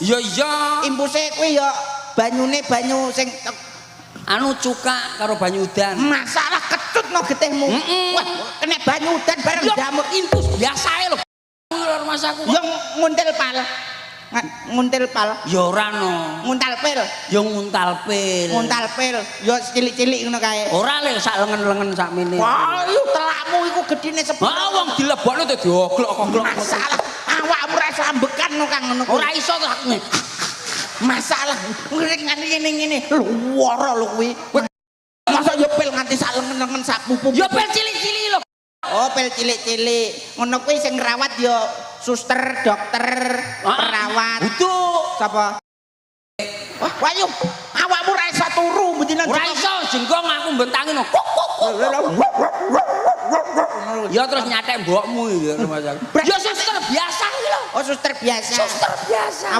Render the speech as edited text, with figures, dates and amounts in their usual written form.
Iya iya. Impuse kuwi ya banyune banyu sing Anu cuka karo banyu udan. masalah ketut no getihmu. Wah, kena banyu udan bareng jamur Impus biasae lho. Rumah saku. yang nguntil pal. Nguntil pal. Ya ora no. Nguntal pil. Ya nguntal pil. Nguntal pil. Ya cilik-cilik ngono kae. Ora le sak lengen-lengen sak mene. Wah, iku telakmu iku gedine sepuluh. Ah wong dilebokno te dioglok-oglok. Masalah awakmu ra iso ambekan no Kang ngono. Ora iso to aku. Masalah ngene-ngene luwara lho kuwi. Masa ya pil nganti sak lengen-lengen sak pupu. Ya pil cilik-cilik lho. Oh, pil cilik-cilik. Ngono kuwi sing ngrawat ya suster, dokter, perawat. Butuh. Sapa? Wah, wayu, awakmu ra iso turu mendina. Ora iso jenggong aku bentangi no. Ya terus nyatek mbokmu ya rumah saku. Ya suster biasa iki lho. Oh, suster biasa. Suster biasa. Awak